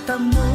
matatamo.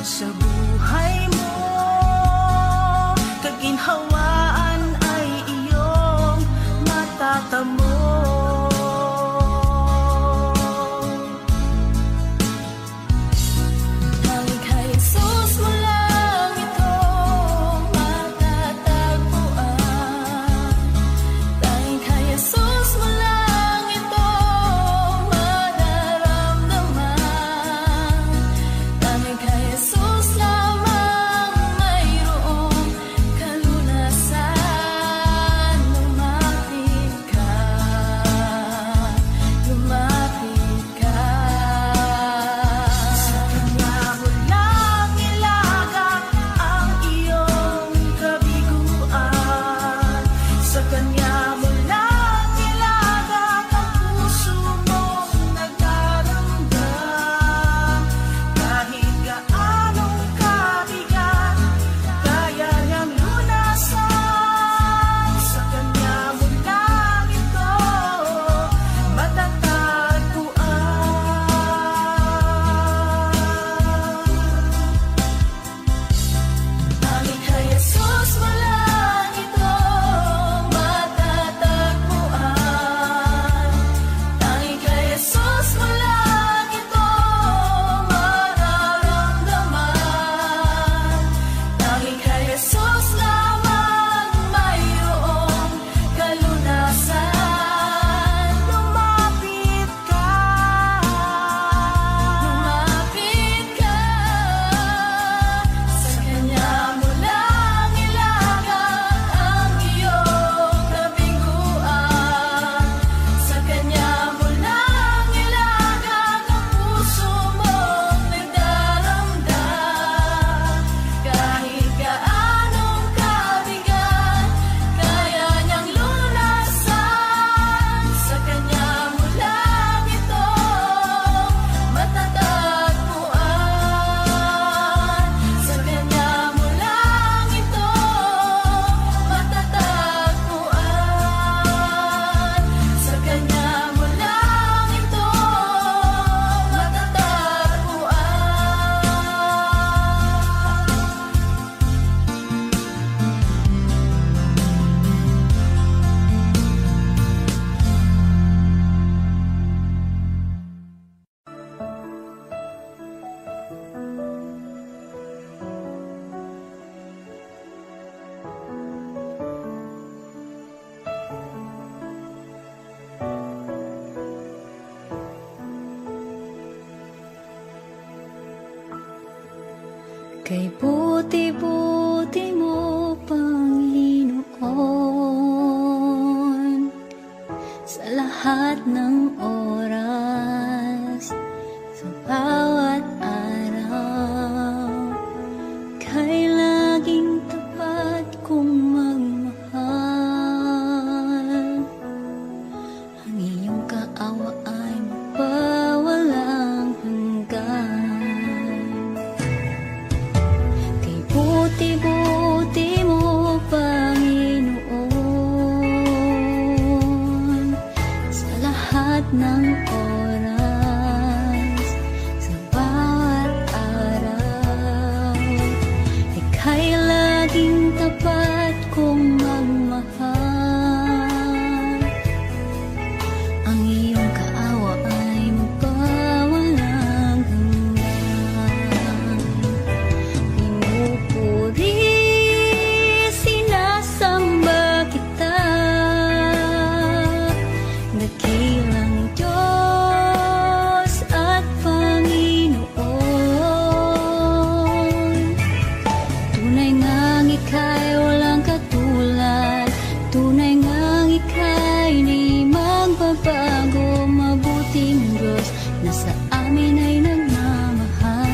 Sa buhay mo, kaginhawaan ay iyong matatamo. Kay buti-buti lahat ng oras, sa bawat araw, kay laging tapat kong magmahal. Ang iyong kaawa ay mapawalang hanggan. Kay buti-buti mo, Panginoon, sa lahat ng oras, sa bawat araw, ika'y laging tapat kong magmahal. Ang iyong kaawa ay mapawalang hanggan. Pinupuri, sinasamba kita, dakilang Diyos at Panginoon. Tunay ngang ika'y walang katulad, tunay ngang ika'y di magbabago. Mabuting Diyos na sa amin ay nagmamahal.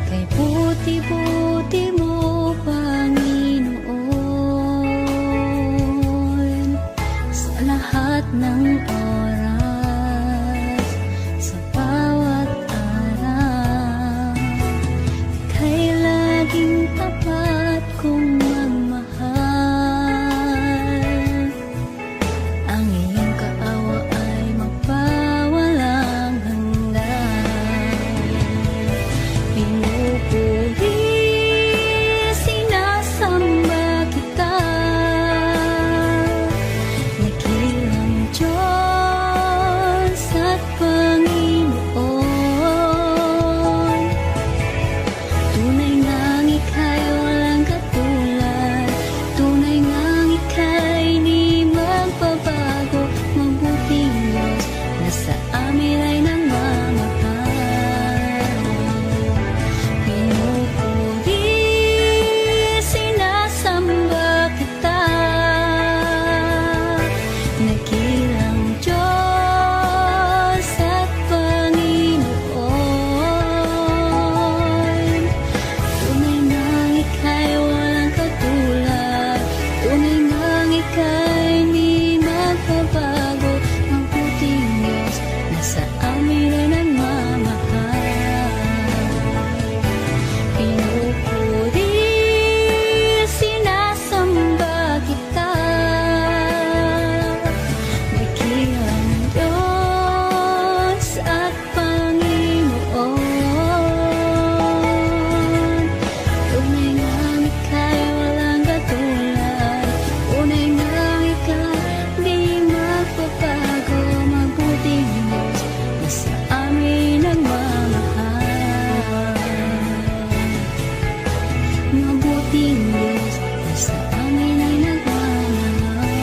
Kay buti-buti mo, Panginoon, sa lahat ng oras, sa bawat araw, ika'y laging tapat kong magmahal. Ang iyong kaawa ay mapawalang hanggan. Pinupuri, sinasamba kita, dakilang Diyos at Panginoon. Tunay ngang ika'y walang katulad, tunay ngang ika'y di magbabago. Mabuting Diyos na sa amin ay nagmamahal. Pinupuri, sinasamba kita, dakilang Diyos at Panginoon. Tunay ngang ika'y walang katulad, tunay ngang ika'y di magbabago. Mabuting Diyos na sa amin ay nagmamahal. Pinupuri, sinasamba kita, dakilang Diyos at Panginoon. Tunay ngang ika'y walang katulad, tunay ngang ika'y di magbabago. Mabuting Diyos na sa amin nagmamahal. Mabuting Diyos na sa amin ay nagmamahal.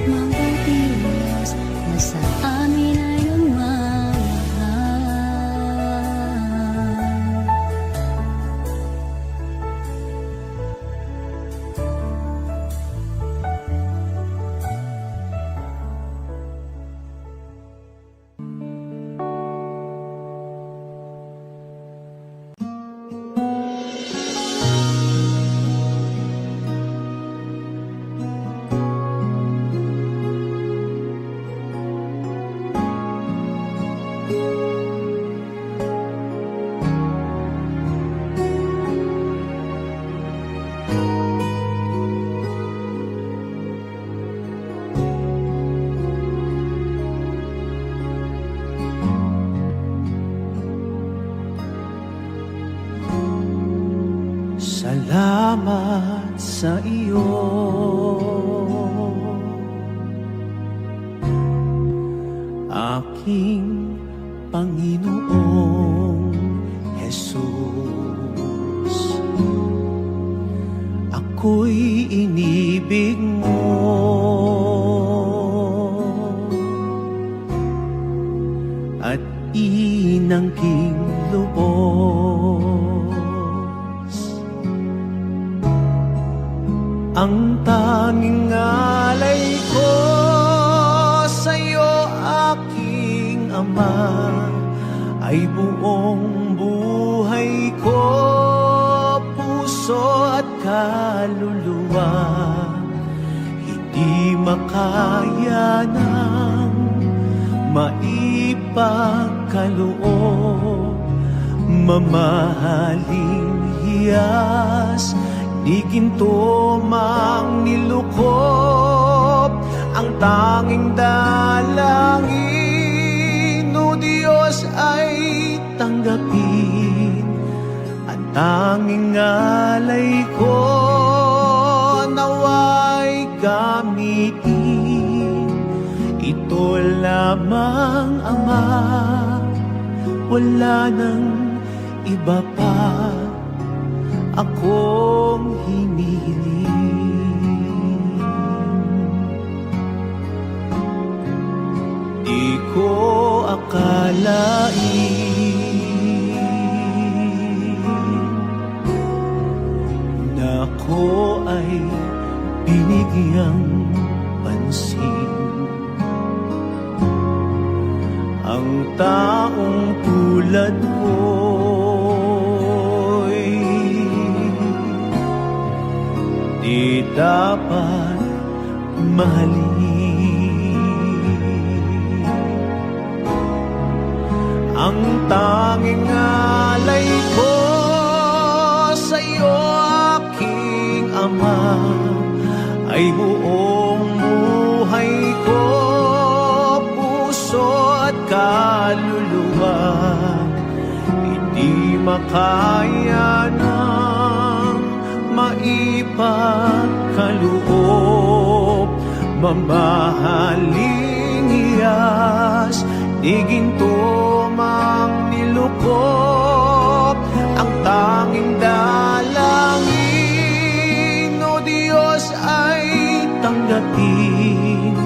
Mabuting Diyos na sa amin ay nagmamahal. Salamat sa iyo, aking Panginoong Jesus. Ako'y inibig mo, at inangking loob Ang tanging alay ko sa'yo, aking Ama, ay buong buhay ko, puso at kaluluwa. Hindi makaya ng maipagkaloob, mamahaling hiyas ni ginto mang nilukop. Ang tanging dalangin, o Diyos, ay tanggapin. Ang tanging alay ko, nawa'y gamitin. Ito lamang, Ama, wala nang iba pa akong hinihiling. Di ko akalain na ako ay binigyang pansin. Ang taong tulad ko'y di dapat mahalin. Ang tanging alay ko sa'yo, aking Ama, ay buong buhay ko, puso at kaluluwa. Hindi makaya ng maipagkaloob, mamahaling hiyas ni ginto mang nilukop. Ang tanging dalangin, o Diyos, ay tanggapin.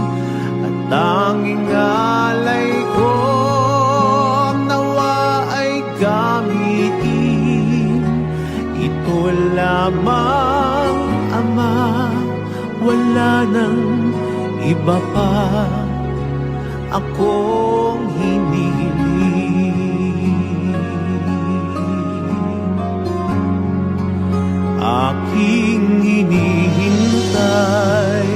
Ang tanging alay ko, nawa ay gamitin. Ito lamang, Ama, wala nang iba pa akong hinihiling. Aking hinihintay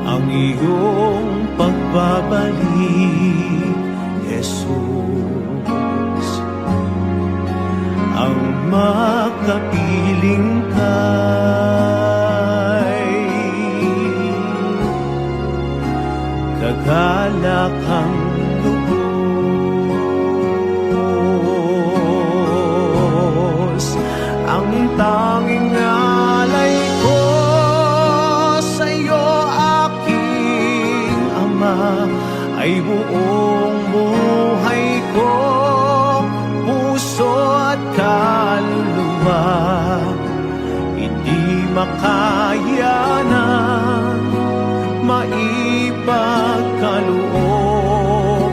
ang iyong pagbabalik, Jesus. Ang makapiling kay kagalakang lubos. Ang tanging alay ko sa'yo, aking Ama, ay buong buhay ko, puso at kaluluwa. Hindi makaya ng maipagkaloob,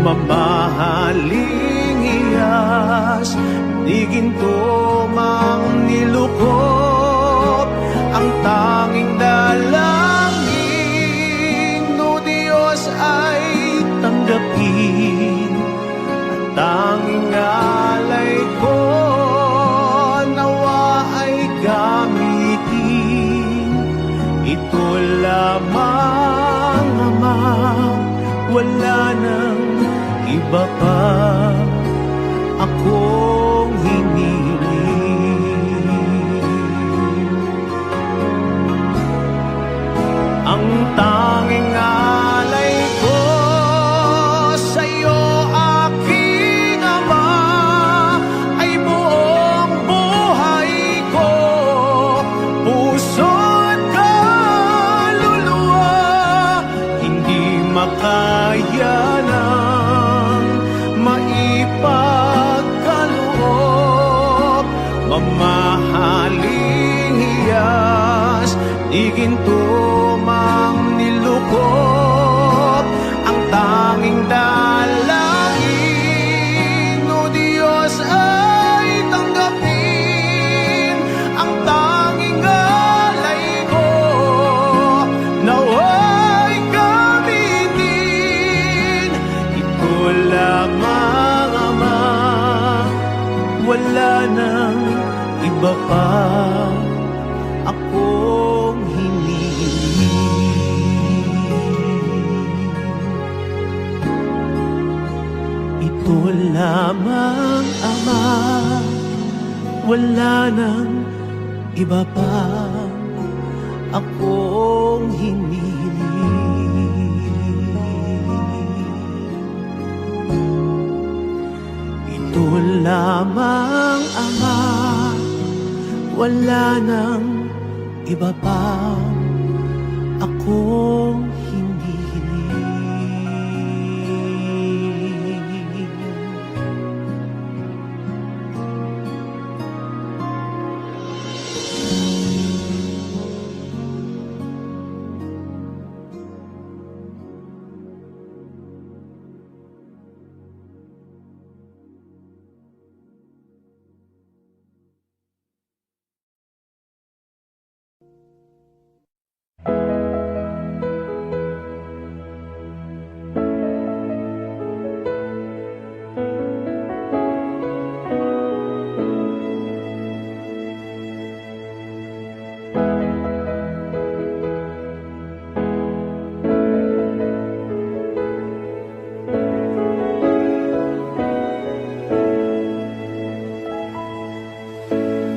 mamahaling hiyas ni ginto mang nilukop. Ang tanging dalangin, o Diyos, ay tanggapin. Ang tanging alay ko, nawa ay gamitin. Ito lamang, Ama, wala nang iba pa akong hinihiling. Ang tanging alay ko sa'yo, aking Ama, ay buong buhay ko, puso at kaluluwa. Hindi makaya ng maipagkaloob, mamahaling hiyas ni ginto mang nilukop. Ang tanging dalangin, o Diyos, ay tanggapin. lamang, Ama, wala nang iba pa akong hinihiling. Ito lamang, Ama, wala nang iba pa akong hinihiling.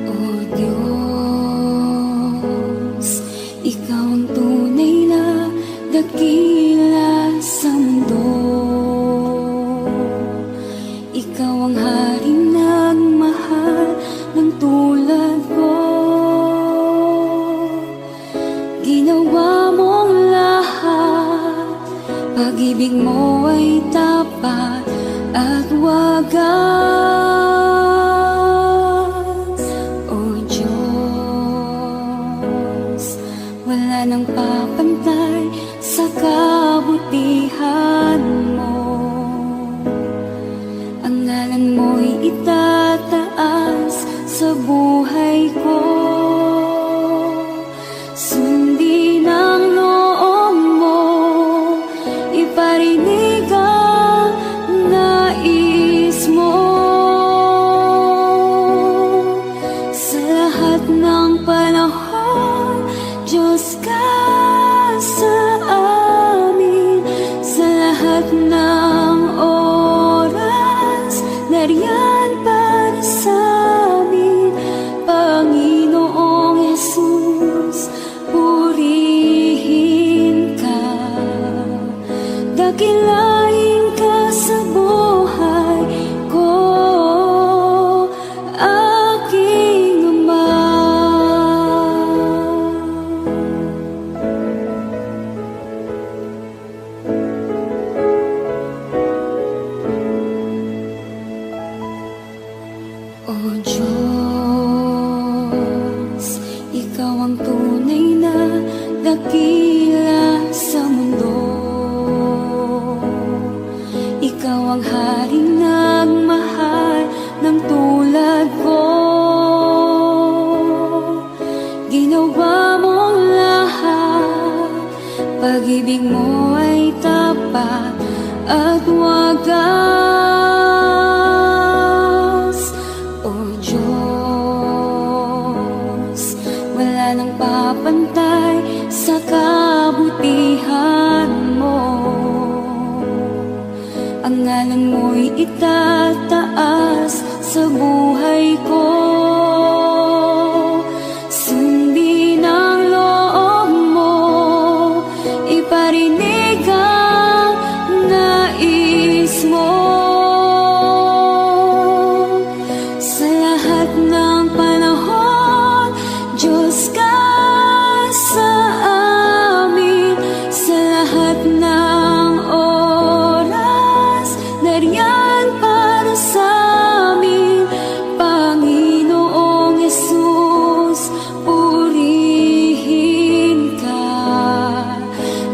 O Diyos, Ikaw ang tunay na dakila sa mundo. Ikaw ang haring nagmahal ng tulad ko. Ginawa mong lahat, pag-ibig mo ay tapat at wagas. O Diyos, wala nang papantay sa kabutihan mo. Ang ngalan mo'y itataas sa buhay ko. Sundin ang loob mo, iparinig ang nais mo. Sa lahat ng panahon, Diyos ka sa amin. Sa lahat ng oras, nariyan para sa amin. Panginoong Jesus, purihin ka. Dakilain ka sa buhay ko, aking Ama. O Diyos, Ikaw ang tunay na dakila sa mundo. Ikaw ang haring nagmahal ng tulad ko. Ginawa mong lahat, pag-ibig mo ay tapat at wagas. O Diyos, wala nang papantay sa kabutihan mo. Ang ngalan mo'y itataas sa buhay ko. Sundin ang loob mo, iparinig ang nais mo. Sa lahat ng panahon, Diyos ka sa amin. Sa lahat ng oras, nariyan para sa amin. Panginoong Jesus, purihin ka.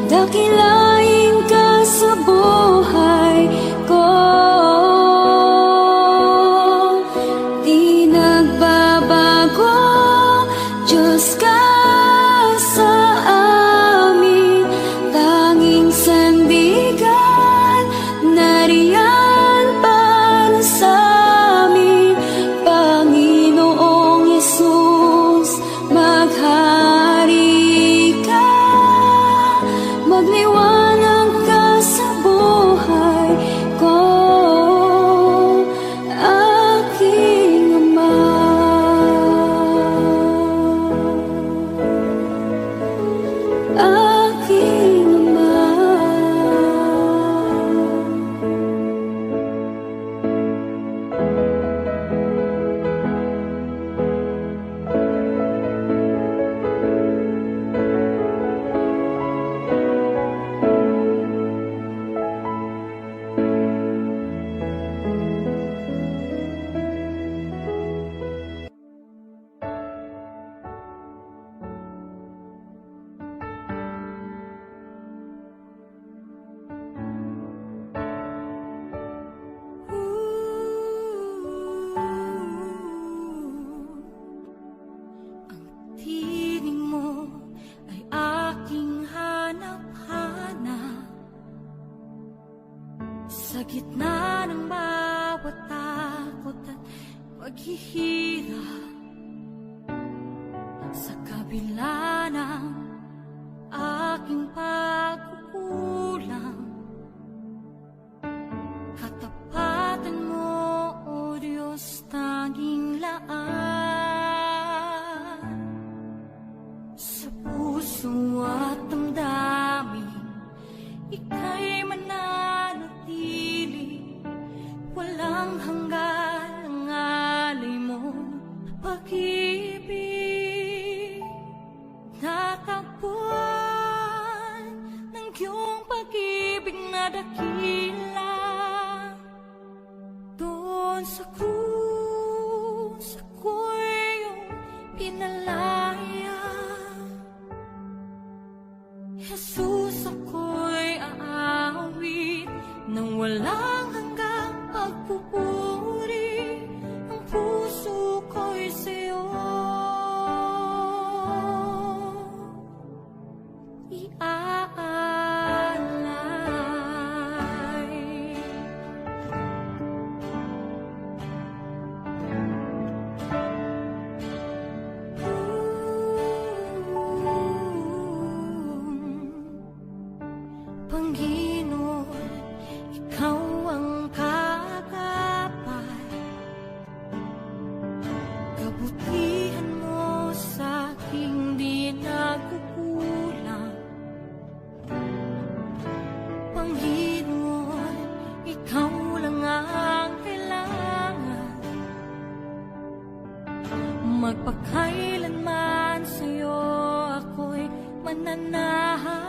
Dakilain ka sa buhay ko. Di nagbabago, Diyos ka sa amin. Tanging sandigan, nariyan para sa amin. Panginoong Jesus, maghari ka. Magliwanag ka sa buhay ko. Sa gitna ng bawat takot at paghihirap, sa kabila ng aking pagkukulang, katapatan mo, O Diyos, tanging laan. Sa puso at damdamin, ika'y mananatili, walang hanggan ang alay mo pag-ibig. Natagpuan ng iyong pag-ibig na dakila, doon sa krus ako'y iyong pinalaya. Jesus, ako'y aawit nang walang hanggang pagpupuri. Ang puso ko'y sa'yo iaalay. Panginoon, ikaw ang kagapay, kabutihan mo sa aking di nagkukulang. Panginoon, ikaw lang ang kailangan, magpakailanman sa'yo ako'y mananahan.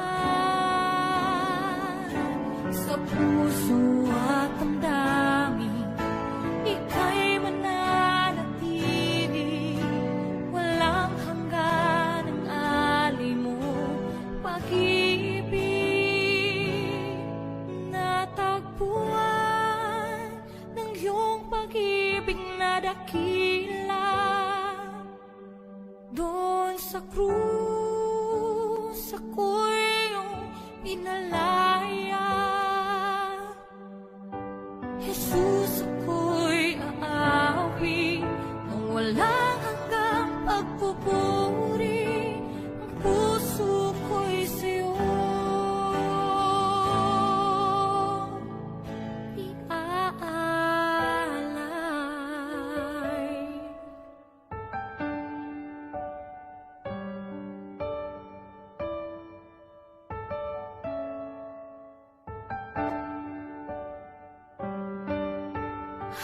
Sa puso at damdamin, ika'y mananatili, walang hanggan ang alay mo pag-ibig. Natagpuan ng iyong pag-ibig na dakila, doon sa krus ako'y iyong pinalaya. Jesus, ako'y aawit nang walang hanggang pagpupuri. Ang puso ko'y sa'yo iaalay.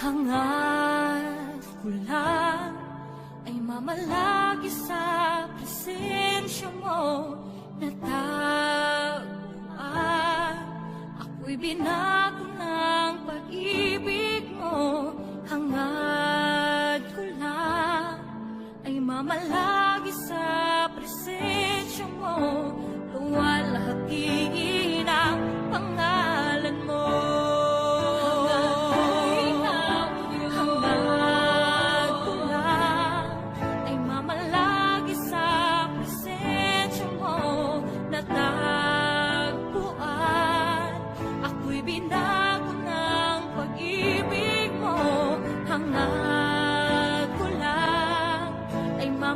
Hangad ko lang ay mamalagi sa presensya mo, natagpuan. Ako'y binago ng pag-ibig mo. Hangad ko lang ay mamalagi sa presensya mo, luwalhati ang pangalan mo.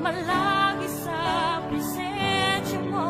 Malagi sa presensya mo.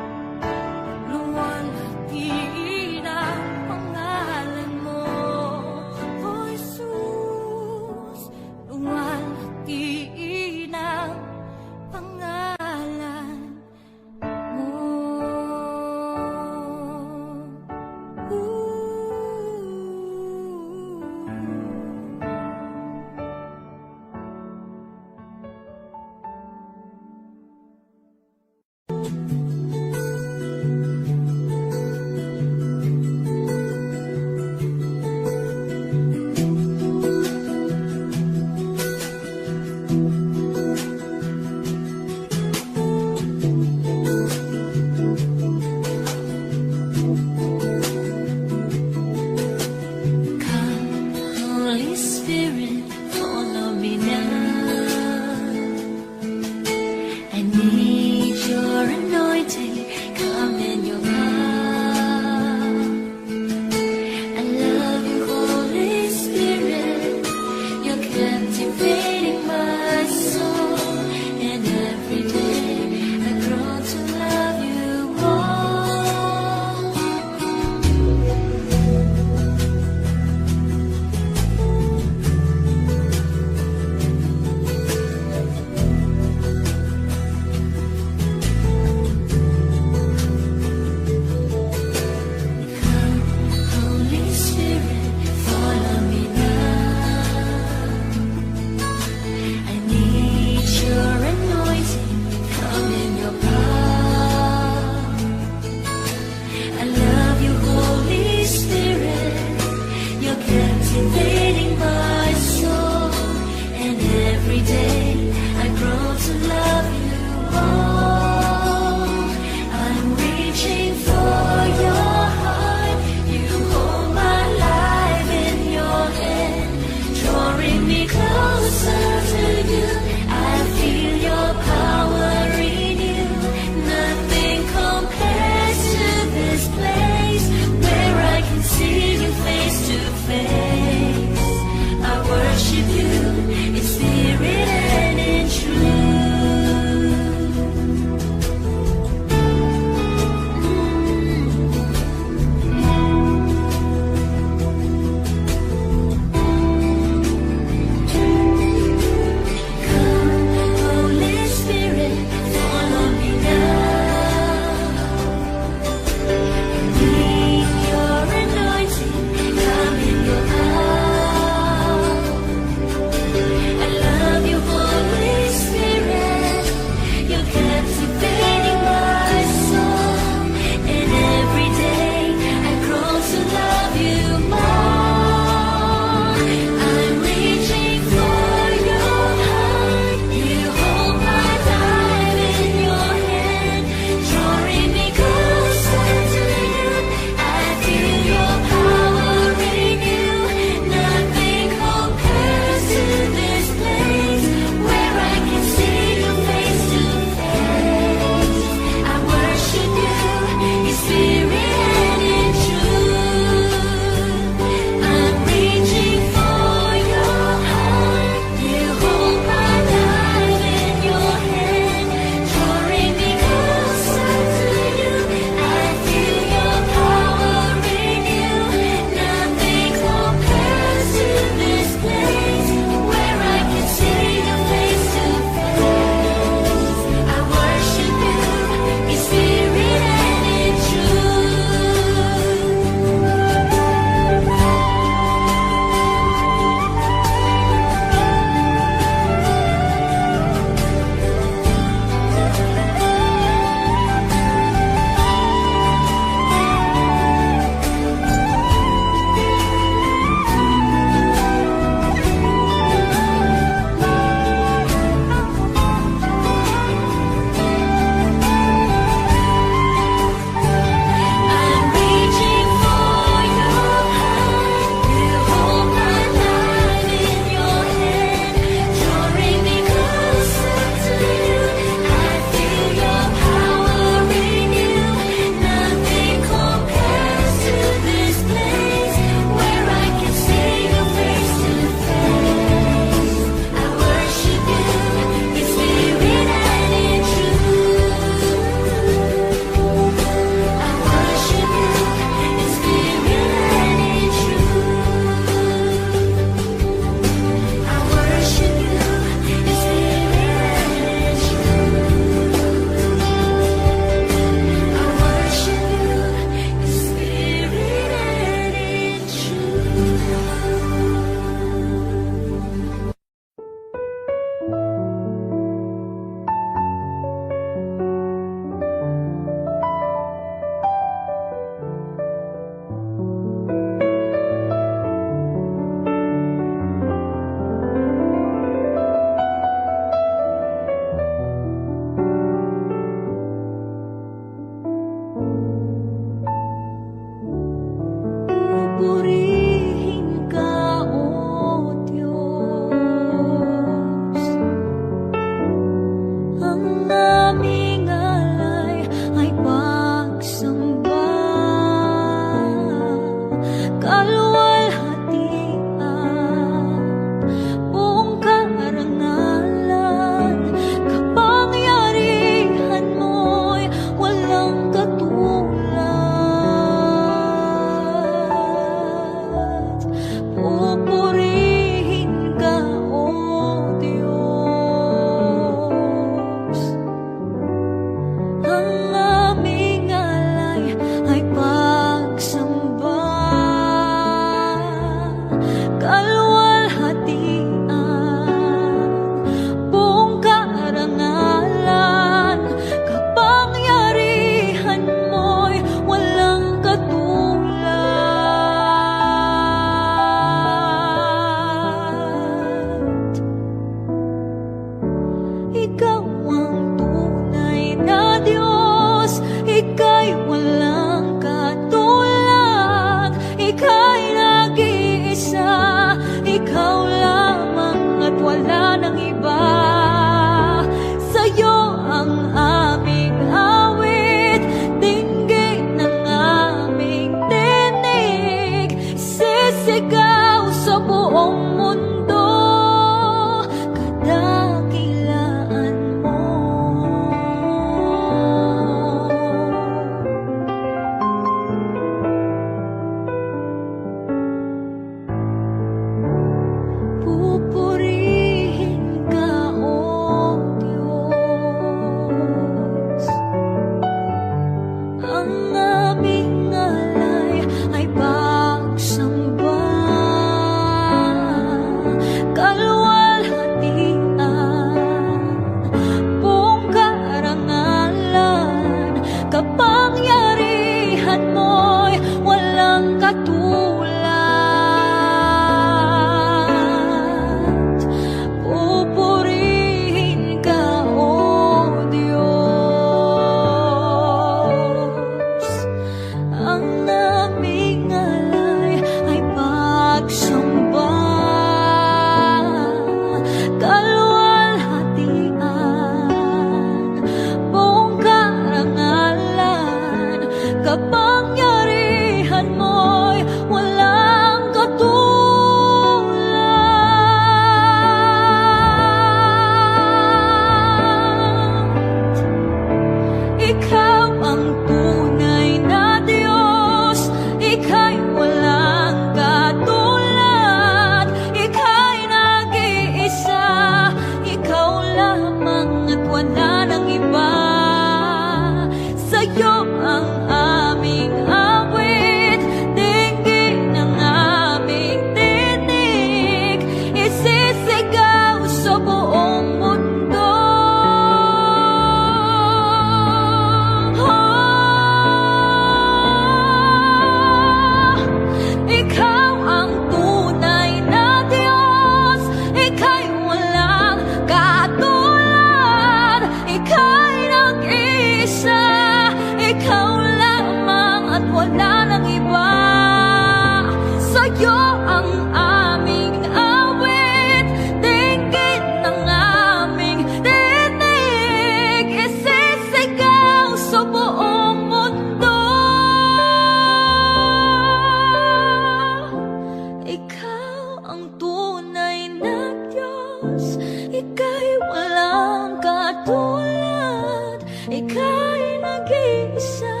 ika'y walang katulad, ika'y nag-iisa,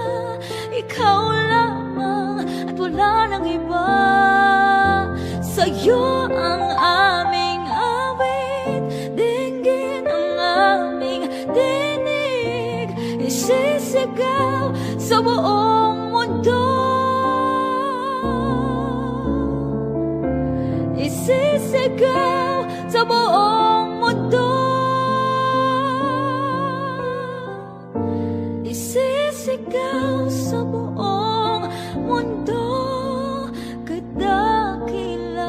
ikaw lamang at wala nang iba. Sa'yo ang aming awit, dinggin ang aming tinig, isisigaw sa buong mundo, isisigaw sa buong mundo, isisigaw sa buong mundo, kadakilaan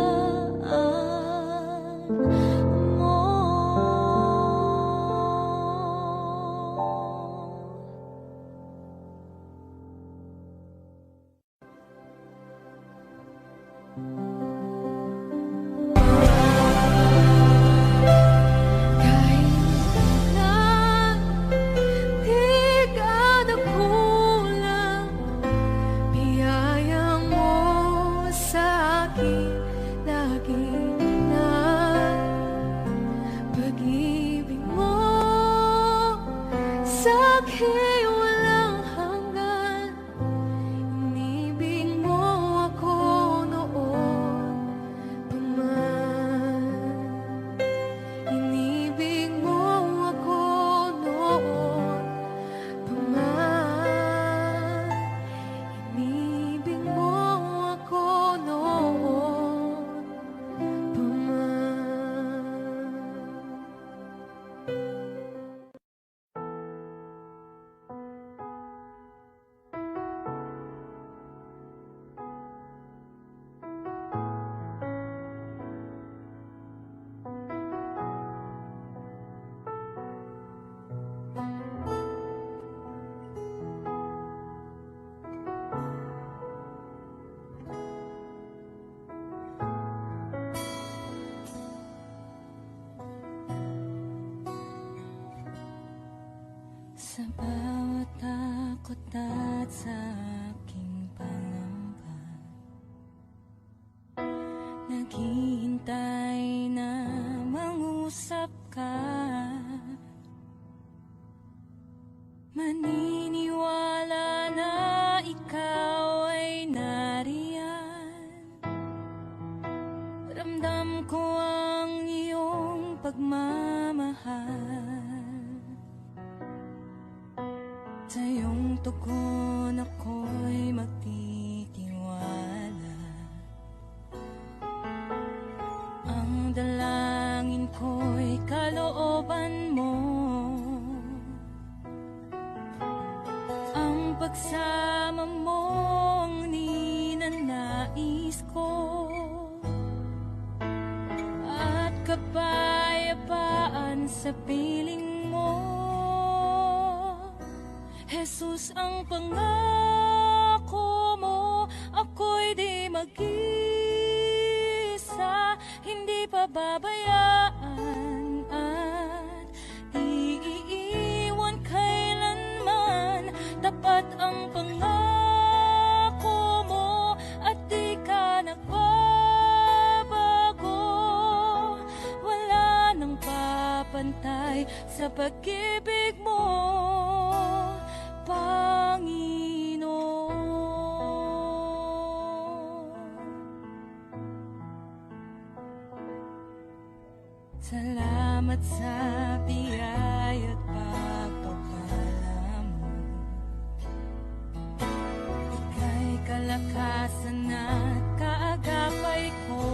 mo. Kahit na di ka nagkulang, biyaya mo sa akin lagi na. Pag-ibig mo sa akin walang hanggan, inibig mo ako noon pa man, inibig mo ako noon pa man, inibig mo ako noon pa man. Sa bawat takot at sa aking pangamba, naghihintay na mangusap ka. Maniniwala na ikaw ay nariyan, ramdam ko ang iyong pagmamahal. Sa iyong tugon ako'y magtitiwala, ang dalangin ko'y kalooban mo, ang pagsama mo ang ninanais ko, at kapayapaan sa piling mo. Jesus, ang pangako mo, ako'y di mag-isa, hindi pababayaan at iiwan kailanman. Tapat ang pangako mo at di ka nagbabago, wala nang papantay sa pag-ibig mo, Panginoon. Salamat sa biyaya at pagpapala mo, ika'y kalakasan at kaagapay ko.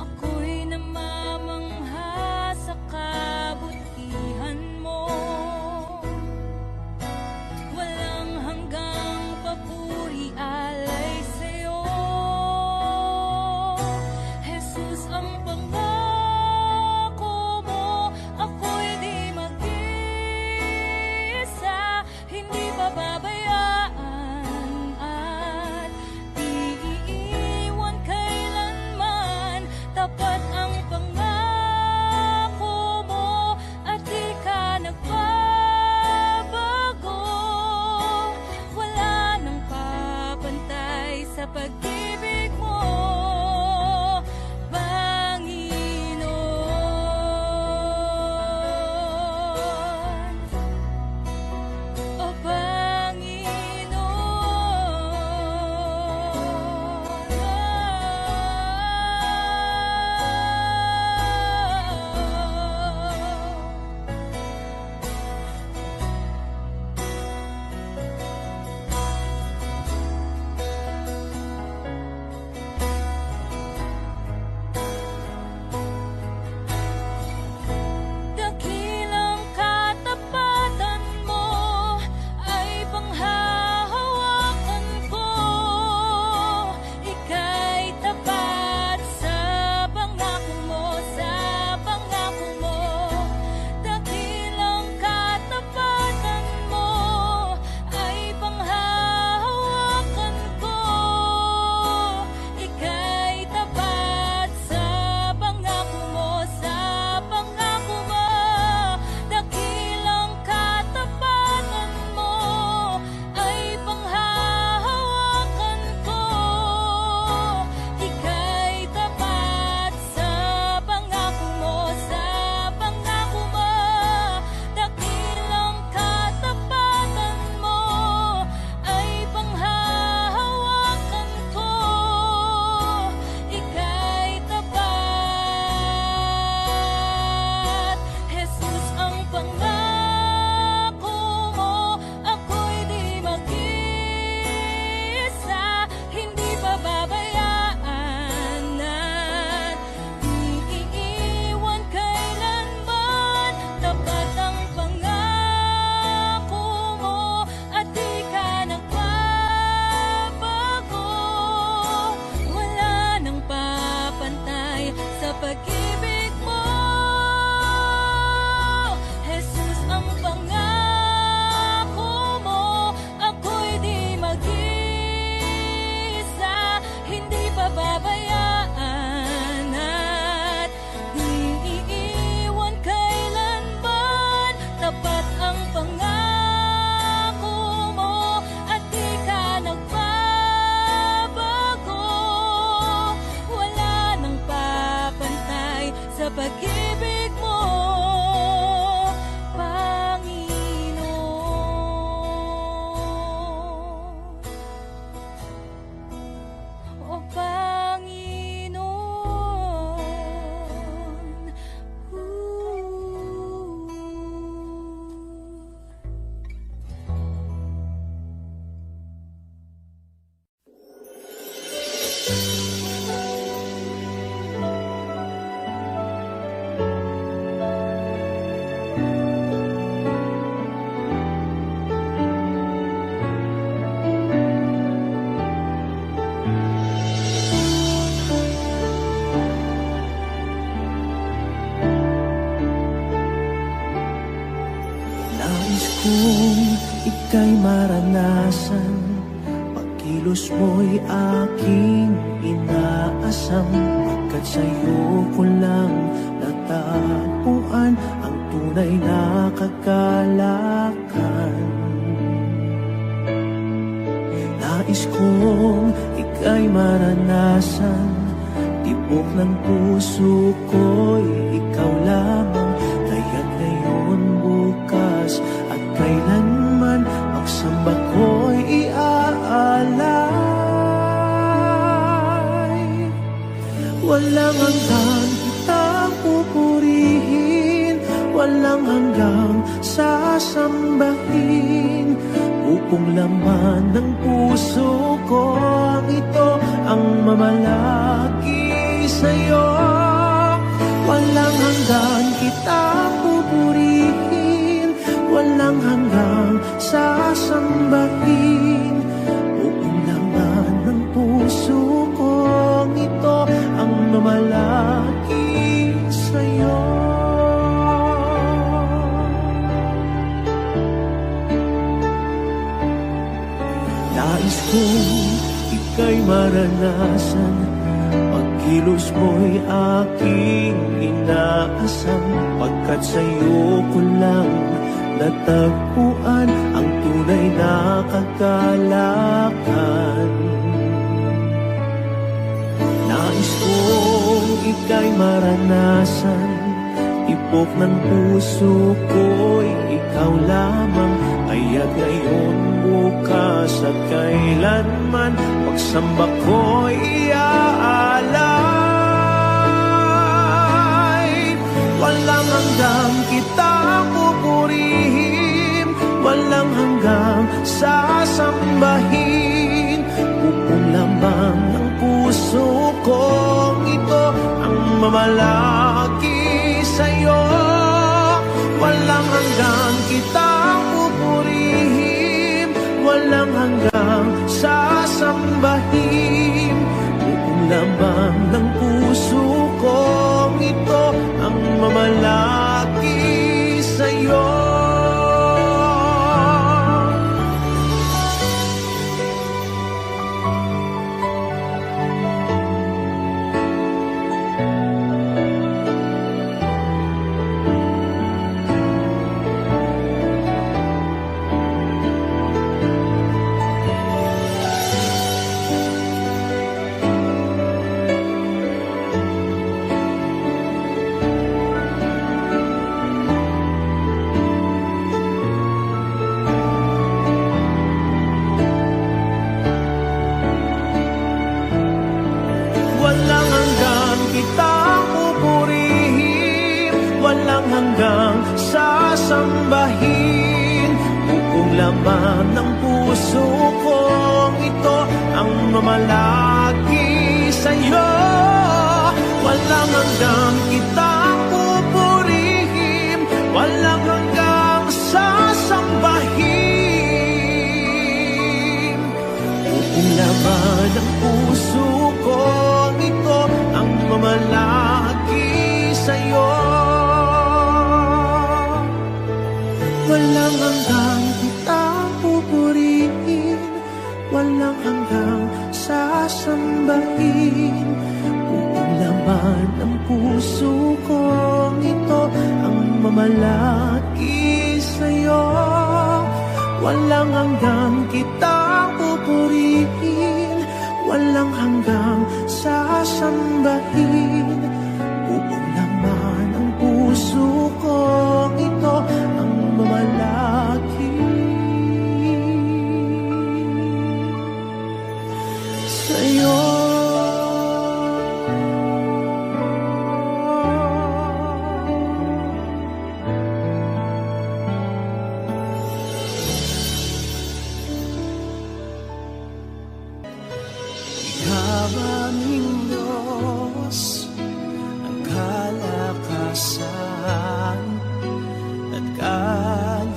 Ako'y namamangha sa kabutihan mo, walang hanggang papuri alay sa'yo. Jesus, ang pangako mo, pag-ibig mo. Jesus, ang pangako mo, ako'y di mag-isa, hindi pababayaan at di iiwan kailanman. Tapat ang pangako mo at di ka nagbabago. Wala nang papantay sa pag-ibig mo, Panginoon. O Panginoon. Nais kong ika'y maranasan, pagkilos mo'y aking inaasam. Pagkat sa'yo ko lang natagpuan ang tunay na kagalakan. Nais kong ika'y maranasan, tibok ng puso ko'y ikaw lamang. Kaya't ngayon, bukas at kailanman, pagsamba ko'y iaalay. Walang hanggang kitang pupurihin, walang hanggang sasambahin. Upong laman ng puso ko ang ito ang mamalagi sa'yo. Walang hanggang kitang pupurihin, walang hanggang sasambahin. Buong laman ng puso ko ito ang mamalagi sa'yo. Nais kong ika'y maranasan, pagkilos mo'y aking inaasam. Pagkat sa'yo ko lang natagpuan ang tunay na kagalakan. Nais kong ika'y maranasan, tibok ng puso ko'y ikaw lamang. Kaya't ngayon, bukas at kailanman, pagsamba ko'y iaalay. Walang hanggang kitang pupurihin, walang hanggang sasambahin. Buong laman ng puso ko ito ang mamalagi sa'yo. Walang hanggang kitang pupurihin, walang hanggang sasambahin. Buong laman ng puso ko ito ang mamalagi sa'yo. Walang hanggang kitang pupurihin, walang hanggang sasambahin. Buong laman ng puso ko ito ang mamalagi sa'yo. Walang hanggang kitang pupurihin, walang hanggang sasambahin. Buong laman ng puso ko ito ang mamalagi laman ng puso kong ito ang mamalagi sa'yo. Walang hanggang kitang pupurihin, walang hanggang sasambahin. Buong laman ng puso kong ito ang mamalagi sa'yo. Ikaw aming Diyos, ang kalakasan at kaligayahan.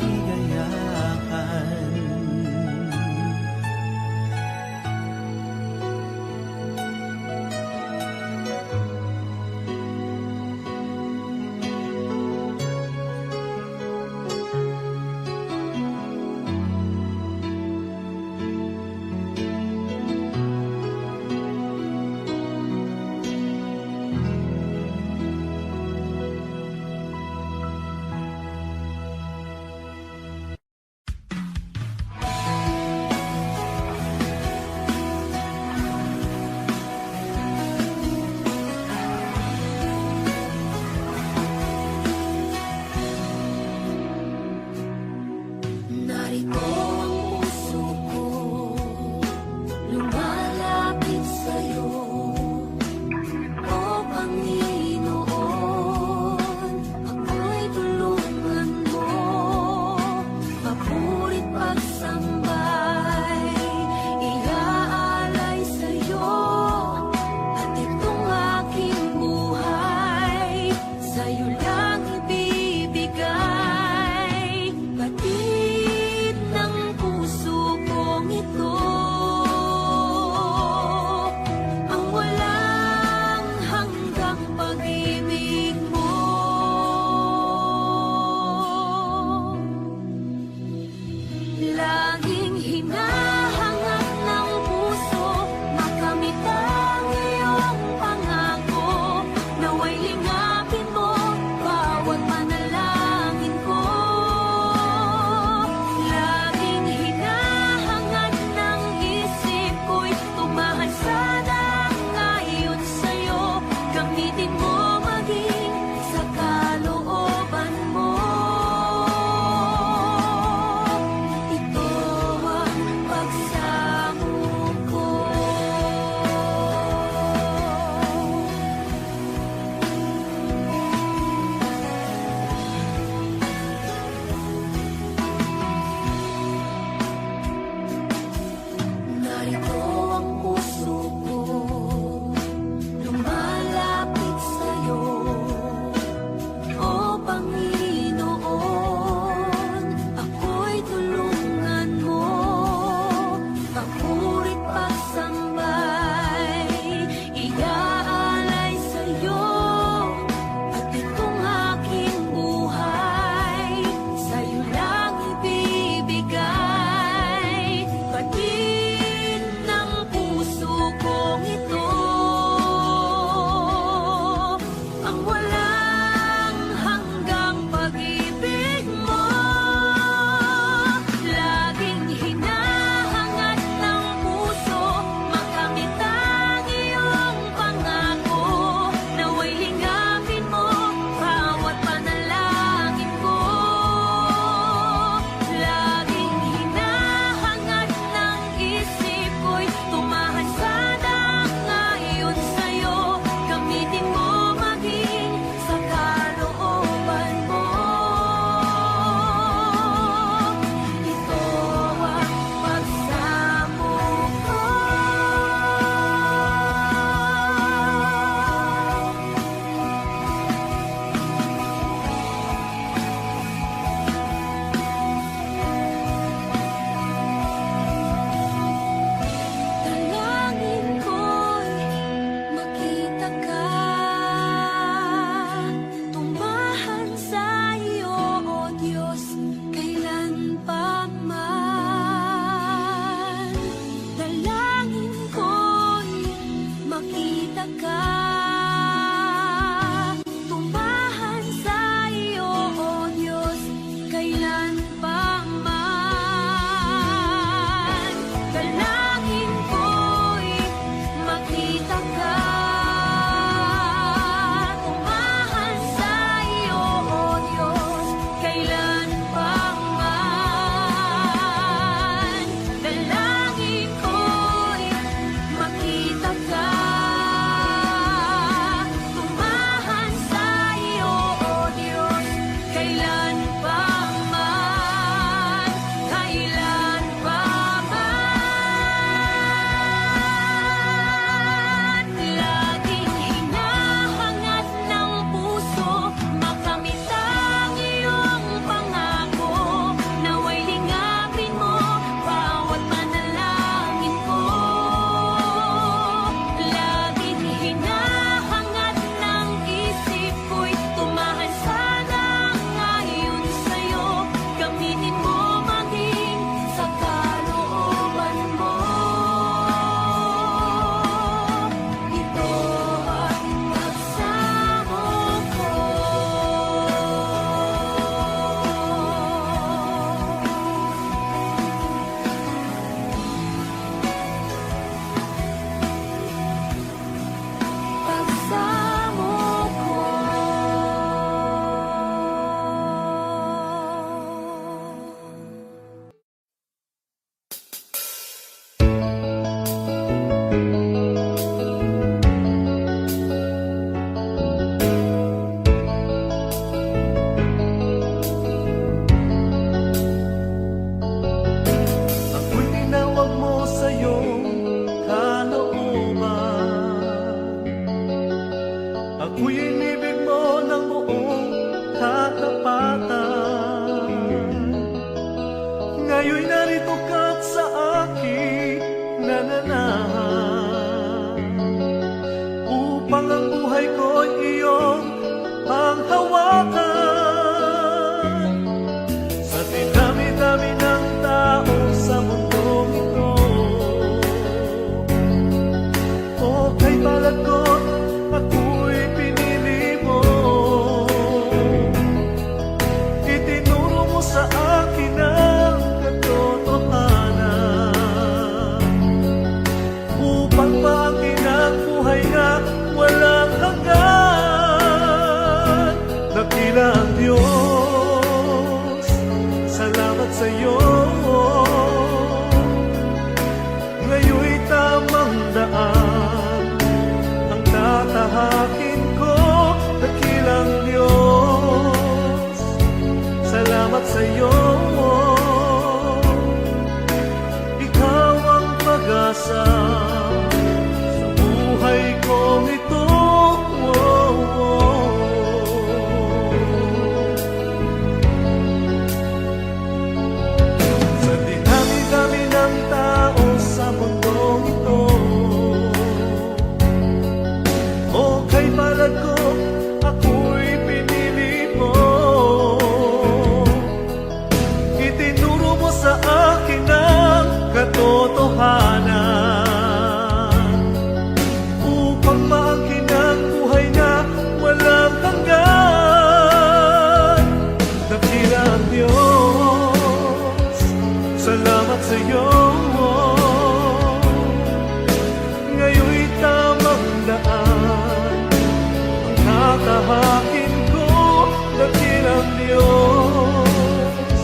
Ako'y inibig mo ng buong katapatan. Ngayon'y narito ka't sa aking nananahan, upang ang buhay ko'y iyong panghawakan. Sa dinami-dami ng tao sa mundong ito, o kay palagot ako'y pinili mo. Itinuro mo sa akin ang katotohanan, upang maangkin ang buhay na walang hanggan. Dakila ang Diyos, salamat sa iyo. Ngayon'y tamang daan ang tatahakin ko. Dakilang Diyos, salamat sa iyo. Ikaw ang pag-asa sa buhay kong ito. Sa dinami-dami ng tao sa mundong ito, o kay palad ko ako'y pinili mo. Itinuro mo sa akin ang katotohanan, upang maangkin ang buhay na walang hanggan. Dakila ang Diyos, salamat sa iyo. Ngayon'y tamang daan ang tatahakin ko. Dakilang Diyos,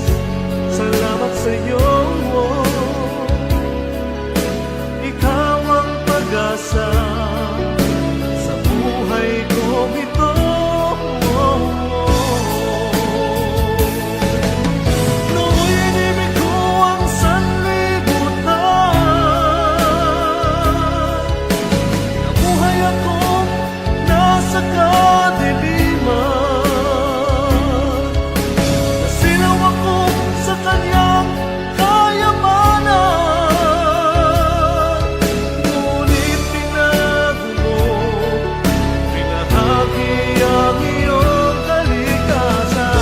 salamat sa iyo. Ikaw ang pag-asa sa buhay kong ito. Nooy inibig ko ang sanlibutan, nabuhay akong nasa kadiliman, nasinaw ako sa kanyang kayamanan. Ngunit tinago mo, pinahagi ang iyong kalikasan.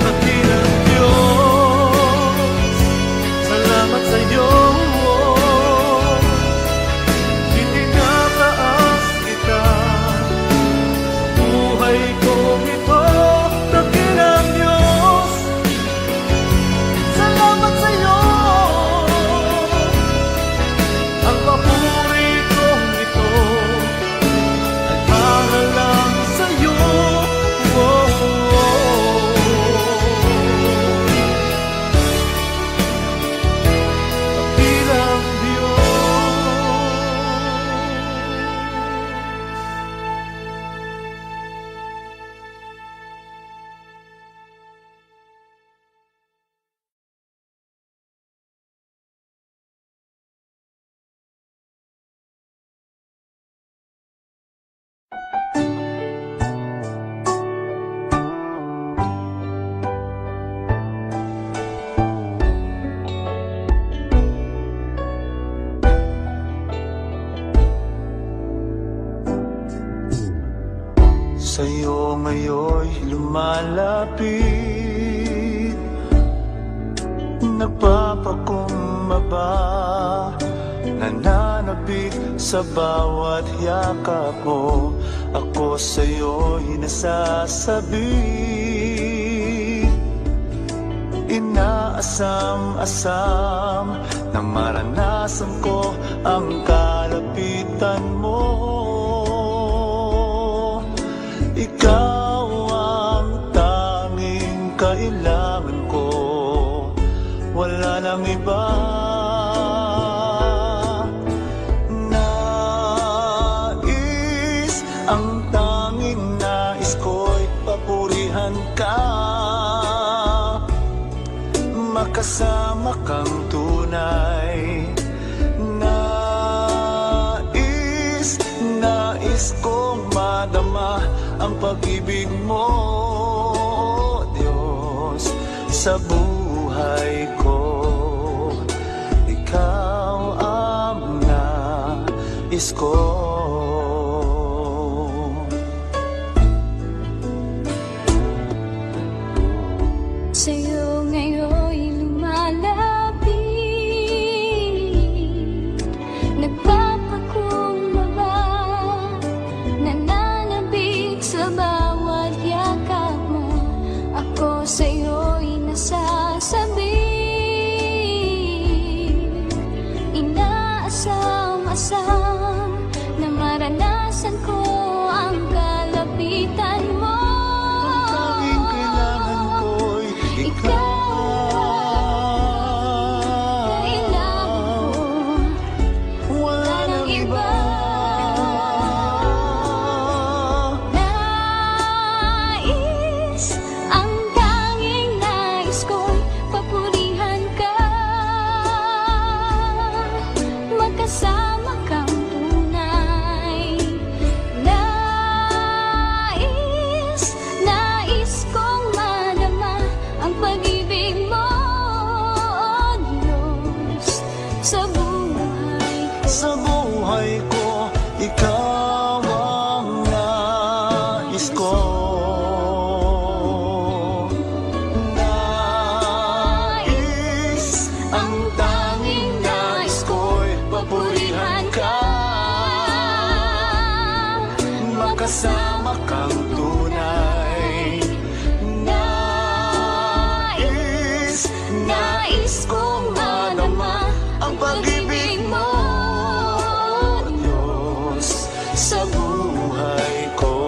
Dakilang Diyos, salamat sa iyo. Itinataas kita sa buhay kong ito. Dakilang Diyos, salamat sa iyo. Ang papuri kong ito ay para lang sa iyo. Dakilang Diyos. Sa'yo ngayon'y lumalapit, nagpapakumbaba, nananabik sa bawat yakap mo. Ako sa'yo'y nasasabi, inaasam-asam na maranasan ko ang kalapitan mo. ikaw ang tanging kailangan ko, wala nang iba. Nais, ang tanging nais ko'y papurihan ka, makasama kang tunay. Nais kong madama ang pag-ibig mo, Diyos, sa buhay ko. Ikaw ang nais ko. Sa'yo ngayon'y lumalapit, nagpapakumbaba, nananabik sa bawat yakap mo. Ako sa'yo'y nasasabik, inaasam-asam na maranasan ko ang kalapitan mo. Kasama kang tunay. Nais kong madama ang pag-ibig mo, Diyos, sa buhay ko. Sa buhay ko, ikaw ang nais ko. Nais, ang tanging nais ko'y papurihan ka, makasama kang tunay. Nais kong madama ang pag-ibig mo, Diyos, sa buhay ko.